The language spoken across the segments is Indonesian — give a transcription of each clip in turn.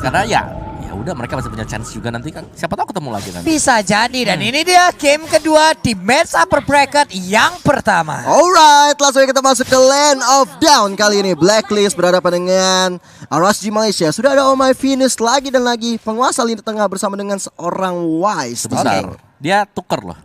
Karena ya udah mereka masih punya chance juga nanti kan. Siapa tahu ketemu lagi nanti. Bisa jadi dan ini dia game kedua di match upper bracket yang pertama. Alright, langsung kita masuk ke Land of Down. Kali ini Blacklist berhadapan dengan RSG Malaysia. Sudah ada Oh My Venus lagi dan lagi penguasa lini tengah bersama dengan seorang Wise. Sebentar, dia tuker loh.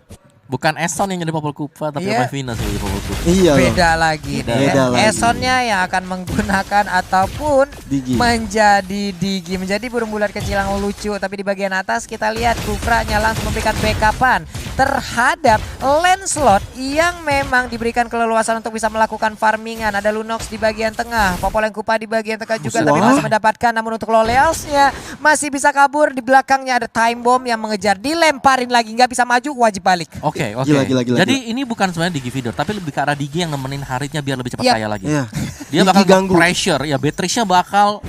Bukan Eson yang jadi Popol Kupa, tapi Iya. Oh My Venus yang jadi Popol Kupa. Iya. Beda lagi Beda nih. lagi. Esonnya yang akan menggunakan ataupun Digi. menjadi Digi, menjadi burung bulat kecil yang lucu. Tapi di bagian atas kita lihat Kufranya langsung memberikan backupan terhadap Lancelot yang memang diberikan keleluasan untuk bisa melakukan farmingan. Ada Lunox di bagian tengah, Popol Kupa di bagian tengah juga, tapi masih mendapatkan. Namun untuk Lolealsnya masih bisa kabur. Di belakangnya ada Time Bomb yang mengejar, dilemparin lagi, nggak bisa maju, wajib balik. Oke. Gila. Jadi ini bukan sebenarnya Digi feeder, tapi lebih ke arah Digi yang nemenin Haritnya biar lebih cepat Iya. kaya lagi. Iya. Dia Digi bakal ganggu. pressure, ya Beatrice-nya bakal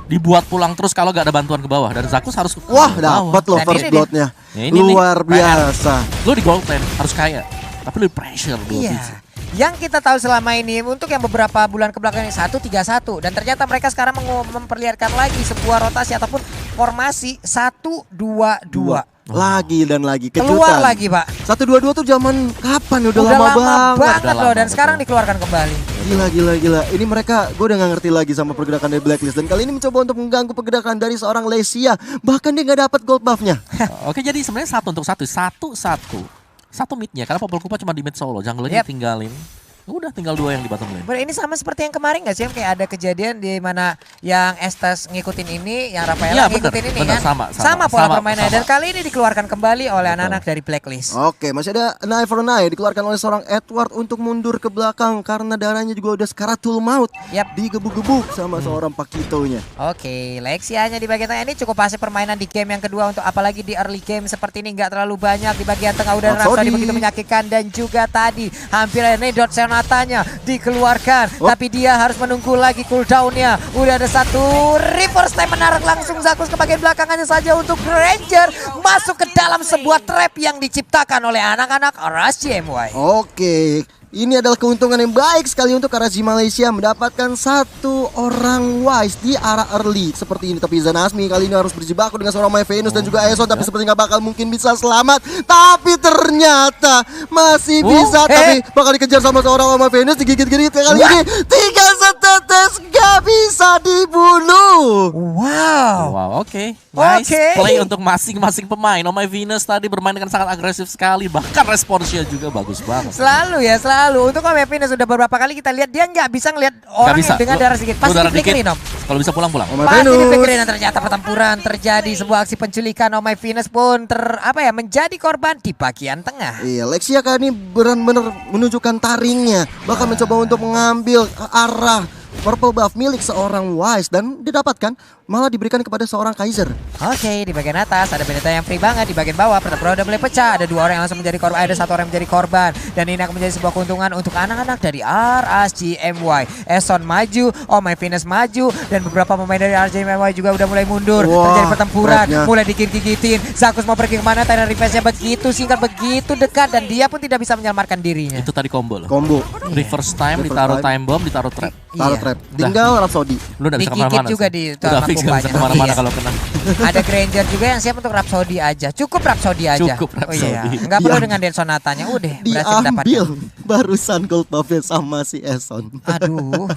dibuat pulang terus kalau gak ada bantuan ke bawah. Dan Zakus harus ke Wah, bawah. dapat loh Dan first ini blood-nya. Ya, ini Luar nih, PR. biasa. Lu di gold lane harus kaya, tapi lu di pressure dua Iya. biji. Yang kita tahu selama ini untuk yang beberapa bulan kebelakang ini 1-3-1 dan ternyata mereka sekarang memperlihatkan lagi sebuah rotasi ataupun formasi 1-2-2. Lagi dan lagi kejutan. Keluar lagi, Pak. 1-2-2 tuh zaman kapan? Udah Udah lama lama banget. banget Udah loh lama, dan betul. sekarang dikeluarkan kembali. Gila. Ini mereka, gue udah gak ngerti lagi sama pergerakan dari Blacklist. Dan kali ini mencoba untuk mengganggu pergerakan dari seorang Lesia. Bahkan dia gak dapat gold buff-nya. Oke, jadi sebenarnya satu midnya karena Popol Kupa cuma di mid solo, jungle-nya Yep. tinggalin. Udah tinggal 2 yang di bottom lane. Ini sama seperti yang kemarin gak sih? Yang kayak ada kejadian di mana yang Estes ngikutin ini, yang Rafaela Iya, ngikutin ini bener, kan? sama, Pola sama, permainannya. Dan kali ini dikeluarkan kembali oleh anak-anak dari Blacklist. Oke, masih ada an eye for an eye dikeluarkan oleh seorang Edward untuk mundur ke belakang. Karena darahnya juga udah sekaratul maut. Yap. Digebuk-gebuk sama seorang Pakitonya. Oke, Lexianya di bagian tengah ini cukup pasif permainan di game yang kedua untuk apalagi di early game seperti ini nggak terlalu banyak. Di bagian tengah udah Rhapsody begitu menyakitkan dan juga tadi hampir ini dot Sonatanya dikeluarkan, tapi dia harus menunggu lagi cooldownnya. Udah ada satu reverse time menarik langsung Zakus ke bagian belakangnya saja untuk Ranger masuk ke dalam sebuah trap yang diciptakan oleh anak-anak RSGMY. Oke, ini adalah keuntungan yang baik sekali untuk RSG Malaysia mendapatkan satu orang Wise di arah early seperti ini. Tapi Zanasmi kali ini harus berjibaku dengan seorang My Venus dan juga Eson, tapi seperti nggak bakal mungkin bisa selamat. Tapi ternyata masih bisa, tapi bakal dikejar sama seorang My Venus, digigit-gigit kali ini. 3 setetes nggak bisa dibunuh. Wow, oke. Nice Oke. play untuk masing-masing pemain. Oh My Venus tadi bermain dengan sangat agresif sekali, bahkan responsnya juga bagus banget. Selalu untuk Omepin sudah beberapa kali kita lihat dia nggak bisa ngelihat orang yang dengan darah sedikit. Pasti diflickerin, Om. Kalau bisa pulang-pulang. Pasti diflickerin dan ternyata pertempuran terjadi, sebuah aksi penculikan. Oh My Venus pun menjadi korban di bagian tengah. Iya, Lexia kali ini benar-benar menunjukkan taringnya, bahkan mencoba untuk mengambil arah purple buff milik seorang Wise dan didapatkan malah diberikan kepada seorang Kaiser. Oke, di bagian atas ada Benita yang free banget. Di bagian bawah pertempuran udah mulai pecah. Ada 2 orang yang langsung menjadi korban, ada 1 orang yang menjadi korban. Dan ini akan menjadi sebuah keuntungan untuk anak-anak dari RSGMY. Eson maju, Oh My Venus maju, dan beberapa pemain dari RSGMY juga udah mulai mundur. Wah, terjadi pertempuran, trapnya. mulai digigit-gigitin. Zakus mau pergi kemana? Tyrant Revenge-nya begitu singkat, begitu dekat, dan dia pun tidak bisa menyelamatkan dirinya. Itu tadi combo loh. Combo, Reverse time, Reverse ditaruh time. time bomb, ditaruh trap. taruh Iya. trap. Tinggal Rhapsody. Lu udah bisa Digigit kemana-mana juga sih. di Udah fix gak bisa kupanya. kemana-mana Iya. kalau kena. Ada Granger juga yang siap untuk Rhapsody aja. Cukup Rhapsody aja. Cukup Rhapsody. Oh iya. Enggak perlu dengan Dead Sonatanya. Udah berhasil mendapatkan. Diambil barusan gold buff-nya sama si Eson. Aduh.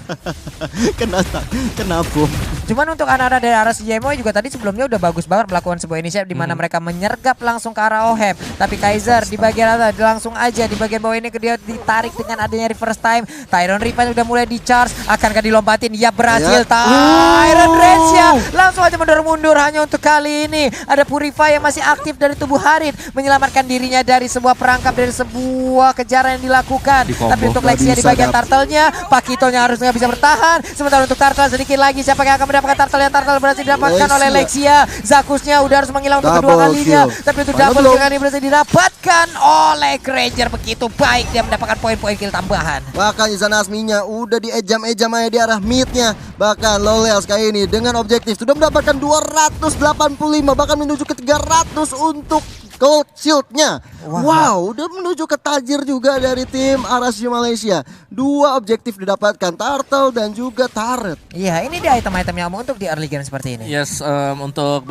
Kena bom. Cuman untuk anak-anak dari arah CJMO juga tadi sebelumnya udah bagus banget melakukan sebuah inisiatif di mana mereka menyergap langsung ke arah Oheb. Tapi Kaiser di bagian atas langsung aja di bagian bawah ini dia ditarik dengan adanya reverse time. Tyron Riven udah mulai di charge, akankah dilompatin? Ya berhasil. Tyron Rencia langsung aja mundur hanya untuk kali ini. Ada Purify yang masih aktif dari tubuh Harit menyelamatkan dirinya dari sebuah perangkap, dari sebuah kejaran yang dilakukan. Tapi untuk Lexia di bagian turtle-nya, Pakitonya harus nggak bisa bertahan. Sementara untuk turtle sedikit lagi siapa yang akan mendapatkan turtle, yang turtle berhasil didapatkan oleh Lexia. Zakusnya udah harus menghilang untuk kedua kalinya. Tapi untuk double kill kali berhasil didapatkan oleh Granger. Begitu baik dia mendapatkan poin-poin kill tambahan. Bahkan Izan Asminya udah diejam-ejam aja di arah midnya. Bahkan Loleals kali ini dengan objektif sudah mendapatkan 285, bahkan menuju ke 300 untuk Cold Shield-nya. Wow, udah menuju ke tajir juga dari tim RSG Malaysia. 2 objektif didapatkan, Turtle dan juga Turret. Iya, ini dia item-item yang untuk di early game seperti ini. Yes, untuk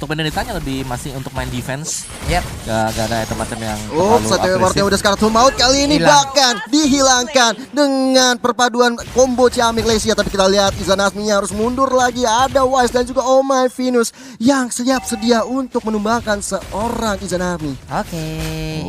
Beneditanya lebih masih untuk main defense. Yep. Gak ada item-item yang Satu Immortal udah Scarlet Maut kali ini Hilang. bahkan dihilangkan dengan perpaduan combo Ciamik Lesia. Tapi kita lihat Izan Asminya harus mundur lagi. Ada Wise dan juga Oh My Venus yang siap sedia untuk menumbangkan seorang Izan Asmi. Oke,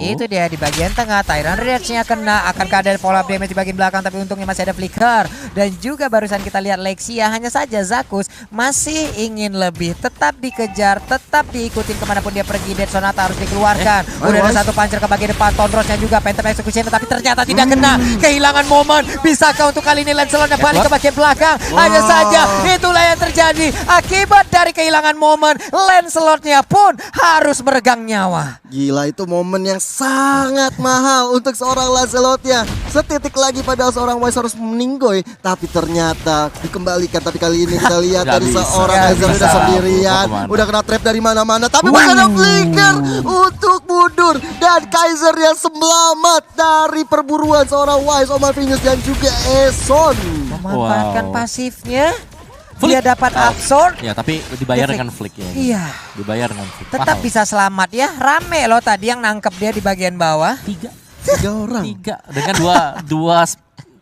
itu dia di bagian tengah. Tyrant Rage-nya kena, akan ada follow up damage di bagian belakang, tapi untungnya masih ada Flicker. Dan juga barusan kita lihat Lexia, hanya saja Zakus masih ingin lebih, tetap dikejar, tetap diikutin kemanapun dia pergi. Dead Sonata harus dikeluarkan. Udah ada satu puncher ke bagian depan, Tondrosnya juga Phantom Execution, tapi ternyata tidak kena. Kehilangan momen. Bisakah untuk kali ini Lancelotnya balik ke bagian belakang? Hanya saja itulah yang terjadi akibat dari kehilangan momen. Lancelotnya pun harus meregang nyawa. Gila, itu momen yang sangat mahal untuk seorang Lancelotnya. Setitik lagi padahal seorang Wise harus meninggoy, tapi ternyata dikembalikan. Tapi kali ini kita lihat Gak dari bisa. seorang Gak Kaiser bisa. udah sendirian, Mau kemana? udah kena trap dari mana-mana, tapi masih ada flicker untuk mundur. Dan Kaiser yang selamat dari perburuan seorang Wise, Oma Venus dan juga Eson. Memanfaatkan Wow. pasifnya. Flick. Dia dapat absorb. Ya, tapi dibayar Dia dengan flick ya. Iya. Dibayar dengan flick. Tetap Mahal. bisa selamat ya. Rame loh tadi yang nangkep dia di bagian bawah. 3 orang. 3 dengan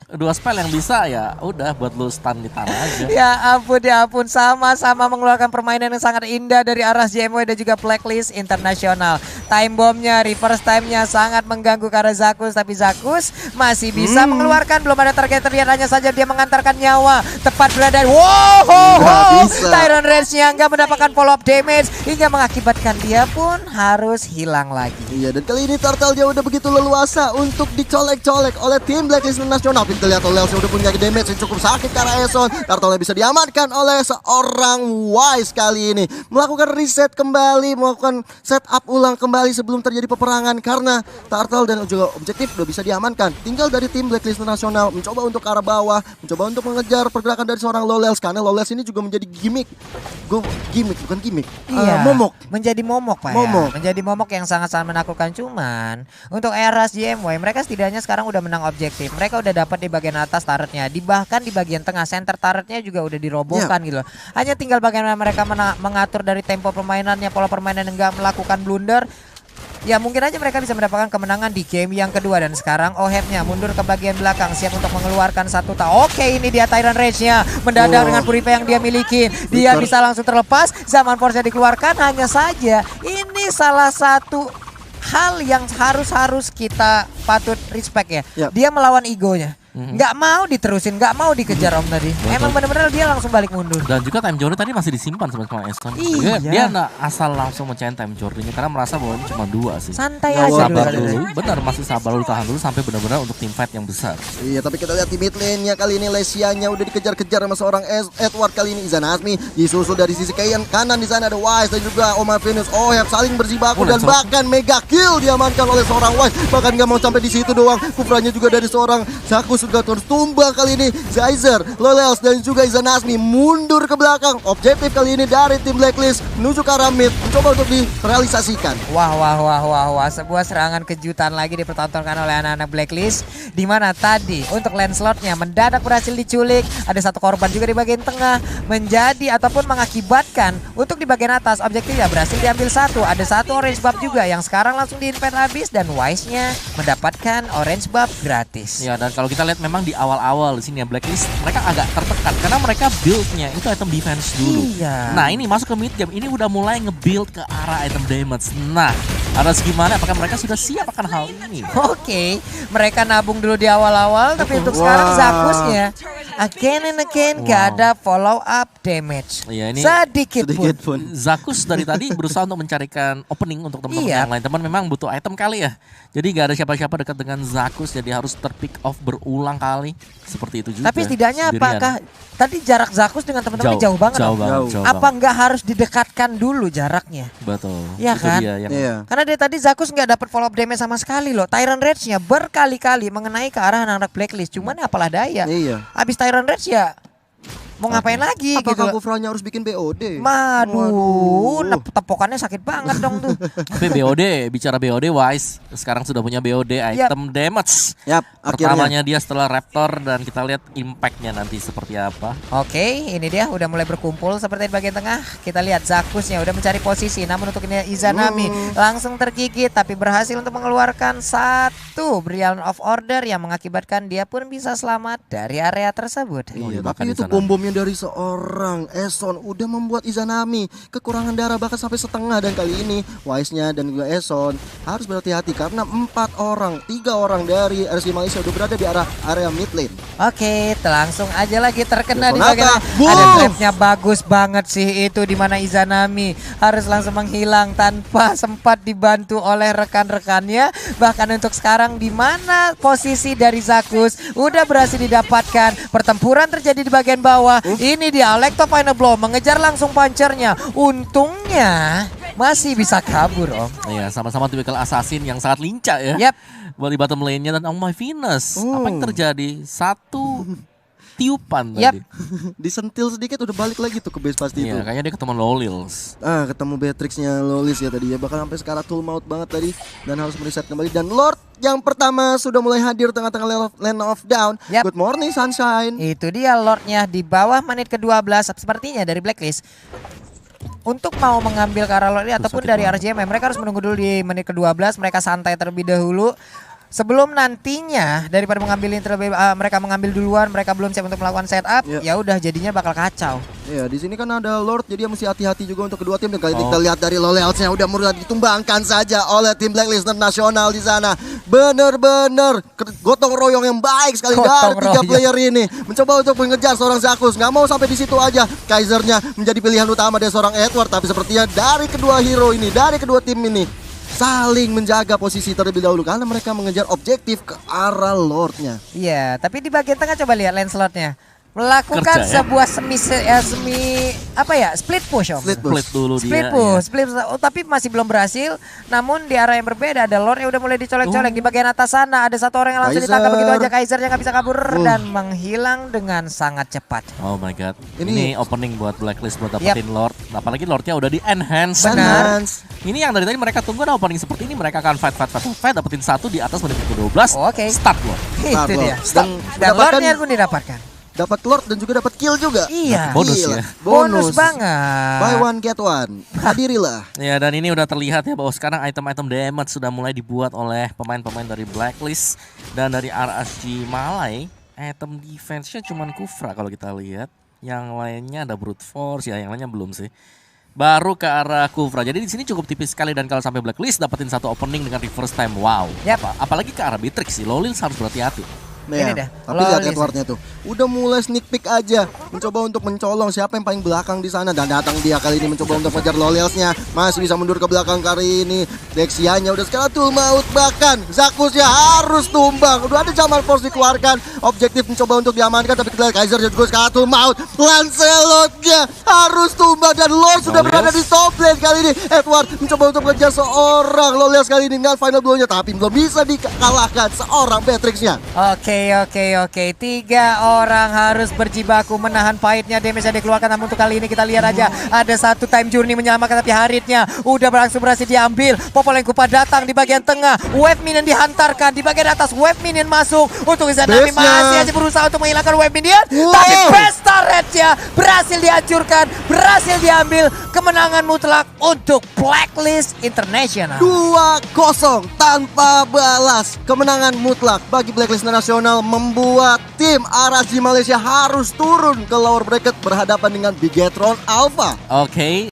dua spell yang bisa, ya udah buat lu stun di tanah aja. Ya ampun, sama-sama mengeluarkan permainan yang sangat indah dari arah JMW dan juga Blacklist Internasional. Time bombnya, reverse time-nya sangat mengganggu karena Zakus, tapi Zakus masih bisa mengeluarkan, belum ada target terlihat, hanya saja dia mengantarkan nyawa. Tepat berada, Nggak bisa. Tyrant Rage-nya nggak mendapatkan follow up damage hingga mengakibatkan dia pun harus hilang lagi. Iya, dan kali ini Turtle dia udah begitu leluasa untuk dicolek-colek oleh tim Blacklist Nasional. Kita lihat Lels udah punya damage yang cukup sakit karena Eson. Turtle bisa diamankan oleh seorang Wise kali ini. Melakukan reset kembali, melakukan setup ulang kembali sebelum terjadi peperangan. Karena Turtle dan juga objektif udah bisa diamankan. Tinggal dari tim Blacklist Nasional mencoba untuk ke arah bawah, mencoba untuk mengejar pergerakan dari seorang Lowlels. Karena Lowlels ini juga menjadi gimmick. Bukan gimmick. Momok. Menjadi momok Pak Momok. ya. Menjadi momok yang sangat-sangat menakutkan. Cuman untuk eras JMW mereka setidaknya sekarang udah menang objektif. Mereka udah dapat di bagian atas turretnya, bahkan di bagian tengah center turretnya juga udah dirobohkan gitu loh. Hanya tinggal bagaimana mereka mengatur dari tempo permainannya, pola permainan, enggak melakukan blunder. Ya mungkin aja mereka bisa mendapatkan kemenangan di game yang kedua. Dan sekarang Ohebnya mundur ke bagian belakang, siap untuk mengeluarkan satu Oke, ini dia Tyrant Rage-nya mendadak dengan purify yang dia miliki. Dia bisa langsung terlepas, Zaman Force-nya dikeluarkan. Hanya saja ini salah satu hal yang harus kita patut respect ya. Yap. Dia melawan egonya. Nggak mau diterusin, nggak mau dikejar Om tadi. Emang bener-bener dia langsung balik mundur. Dan juga time journey tadi masih disimpan sama Eson. Iya. Dia nggak asal langsung mencain time journey-nya karena merasa bahwa ini cuma 2 sih. Santai Nggak aja Sabar dulu. dulu, benar masih sabar dulu, tahan dulu sampai benar-benar untuk tim fight yang besar. Iya, tapi kita lihat di mid lane-nya kali ini Lesianya udah dikejar-kejar sama seorang Edward. Kali ini Izan Asmi disusul dari sisi kanan, di sana ada Wise dan juga Oma Venus. Oheb saling berjibaku dan Lancelot. bahkan mega kill diamankan oleh seorang Wise. Bahkan nggak mau sampai di situ doang, kufranya juga dari seorang Zakus juga terus tumbang. Kali ini Zaizer, Lolels dan juga Izan Asmi mundur ke belakang. Objektif kali ini dari tim Blacklist menuju ke arah mid, mencoba untuk direalisasikan. Wah, sebuah serangan kejutan lagi dipertontonkan oleh anak-anak Blacklist, di mana tadi untuk Lancelotnya mendadak berhasil diculik. Ada satu korban juga di bagian tengah, menjadi ataupun mengakibatkan untuk di bagian atas objektifnya berhasil diambil satu. Ada satu orange buff juga yang sekarang langsung di-invade habis, dan Wise-nya mendapatkan orange buff gratis. Ya, dan kalau kita lihat memang di awal-awal di sini ya Blacklist mereka agak tertekan karena mereka build-nya itu item defense dulu. Iya. Nah, ini masuk ke mid game ini udah mulai nge-build ke arah item damage. Nah, harus gimana? Apakah mereka sudah siap akan hal ini? Oke, mereka nabung dulu di awal-awal, tapi untuk sekarang Zakusnya again and again gak ada follow up damage. Iya, ini sedikit pun. Zakus dari tadi berusaha untuk mencarikan opening untuk teman-teman Iya. yang lain. Teman memang butuh item kali ya. Jadi gak ada siapa-siapa dekat dengan Zakus, jadi harus terpick off berulang kali. Seperti itu juga. Tapi setidaknya sendirian. apakah tadi jarak Zakus dengan teman-teman jauh banget? Jauh Om? banget. Jauh. Jauh Apa banget. nggak harus didekatkan dulu jaraknya? Betul. Iya Itu kan? dia yang Iya. Karena dari tadi Zakus nggak dapat follow up damage sama sekali loh. Tyrant Rage-nya berkali-kali mengenai ke arah anak-anak Blacklist. Cuman apalah daya. Iya. Abis Tyrant Rage ya mau ngapain lagi gitu. Apakah Kufranya harus bikin BOD? Waduh, tepokannya sakit banget dong tuh. Tapi BOD, bicara BOD, Wise sekarang sudah punya BOD item damage. Yap, Pertamanya dia setelah Raptor dan kita lihat impactnya nanti seperti apa. Oke, ini dia udah mulai berkumpul seperti di bagian tengah. Kita lihat Zakusnya udah mencari posisi, namun untuk ini Izanami langsung tergigit tapi berhasil untuk mengeluarkan satu Brilliant of Order yang mengakibatkan dia pun bisa selamat dari area tersebut. Iya, bahkan tapi di itu sana. bom-bomnya dari seorang Eson udah membuat Izanami kekurangan darah bahkan sampai setengah, dan kali ini Wise-nya dan juga Eson harus berhati-hati karena 3 orang dari RC Malaysia udah berada di area mid lane. Oke, langsung aja lagi terkena di Sonata, bagian boom! ada trapnya bagus banget sih itu, di mana Izanami harus langsung menghilang tanpa sempat dibantu oleh rekan-rekannya. Bahkan untuk sekarang di mana posisi dari Zakus udah berhasil didapatkan. Pertempuran terjadi di bagian bawah. Ini dia Electro Final Blow mengejar langsung punchernya. Untungnya masih bisa kabur, Om. Iya, sama-sama tipikal assassin yang sangat lincah ya. Yap. Buat di bottom lane-nya dan Oh My Venus. Apa yang terjadi? Satu tiupan Yap. tadi. Disentil sedikit udah balik lagi tuh ke base pasti itu. Iya, kayaknya dia ketemu Lolils. Ketemu Beatrix-nya Lolis ya tadi ya, bahkan sampai sekarang full mouth banget tadi dan harus mereset kembali, dan Lord yang pertama sudah mulai hadir tengah-tengah lane of down. Yap. Good morning Sunshine. Itu dia Lordnya di bawah menit ke-12 sepertinya dari Blacklist. Untuk mau mengambil ke arah Lord ini ataupun sakit dari banget. RJM, mereka harus menunggu dulu di menit ke-12. Mereka santai terlebih dahulu sebelum nantinya daripada mereka mengambil duluan, mereka belum siap untuk melakukan setup. Ya. Ya udah jadinya bakal kacau. Ya, di sini kan ada Lord, jadi mesti hati-hati juga untuk kedua tim, dan kali ini kita lihat dari Lolels-nya udah mulai ditumbangkan saja oleh tim Blacklist nasional di sana. Bener-bener gotong royong yang baik sekali dari Gotong 3 royong. player ini, mencoba untuk mengejar seorang Zakus. Nggak mau sampai di situ aja. Kaisernya menjadi pilihan utama dari seorang Edward, tapi sepertinya dari kedua hero ini, dari kedua tim ini saling menjaga posisi terlebih dahulu karena mereka mengejar objektif ke arah Lordnya. Iya, tapi di bagian tengah coba lihat Lancelot-nya melakukan Kerja, ya? sebuah semi apa ya, split push, Om. Split dulu Split dia. push, ya. split, tapi masih belum berhasil. Namun di arah yang berbeda ada Lord yang udah mulai dicolek-colek. Di bagian atas sana ada satu orang yang langsung Kaiser. ditangkap begitu aja. Kaiser yang nggak bisa kabur dan menghilang dengan sangat cepat. Oh my god. Ini- Ini opening buat Blacklist buat dapetin Lord. Apalagi Lordnya udah di enhance. Benar. Sans. Ini yang dari tadi mereka tunggu ada opening seperti ini. Mereka akan fight, dapetin satu di atas menit ke-12. Oke. Start Lord. Itu dia. Dan Dan mendapatkan- Lordnya pun didapatkan. Dapat Lord dan juga dapat kill juga. Iya. Bonus Gila. ya. Bonus banget. Buy one get one. Hadirilah. Ya, dan ini udah terlihat ya bahwa sekarang item-item damage sudah mulai dibuat oleh pemain-pemain dari Blacklist dan dari RSG Malay. Item defense-nya cuman Kufra kalau kita lihat. Yang lainnya ada Brute Force ya, yang lainnya belum sih. Baru ke arah Kufra. Jadi di sini cukup tipis sekali, dan kalau sampai Blacklist dapetin satu opening dengan reverse time, wow. Yap. Apalagi ke arah Beatrix sih. Lolils harus berhati-hati. Ini Ya, dah, tapi lihat Lolis. Edwardnya tuh, udah mulai sneak peek aja, mencoba untuk mencolong siapa yang paling belakang di sana, dan datang dia kali ini mencoba untuk mengejar Lolelsnya, masih bisa mundur ke belakang kali ini. Dexianya udah sekarang tuh maut, bahkan Zakusnya harus tumbang. Udah ada Jamal Force dikeluarkan, objektif mencoba untuk diamankan, tapi kita lihat Kaiser juga sekarang tuh maut. Lancelotnya harus tumbang dan Lord sudah Lolels. berada di top lane kali ini. Edward mencoba untuk mengejar seorang Lolels kali ini dengan final blow-nya, tapi belum bisa dikalahkan seorang Beatrix-nya. Oke. 3 orang harus berjibaku menahan pahitnya damage yang dikeluarkan. Namun untuk kali ini kita lihat aja ada satu time journey menyelamatkan, tapi Haritnya udah berhasil diambil. Popol yang Kupa datang di bagian tengah. Wave minion dihantarkan di bagian atas. Wave minion masuk untuk Izanami, Base-nya. masih aja berusaha untuk menghilangkan wave minion. Wow. Tapi Pesta Red-nya berhasil dihancurkan, berhasil diambil. Kemenangan mutlak untuk Blacklist International. 2-0 tanpa balas. Kemenangan mutlak bagi Blacklist Nasional membuat tim RSG Malaysia harus turun ke lower bracket berhadapan dengan Bigetron Alpha. Oke.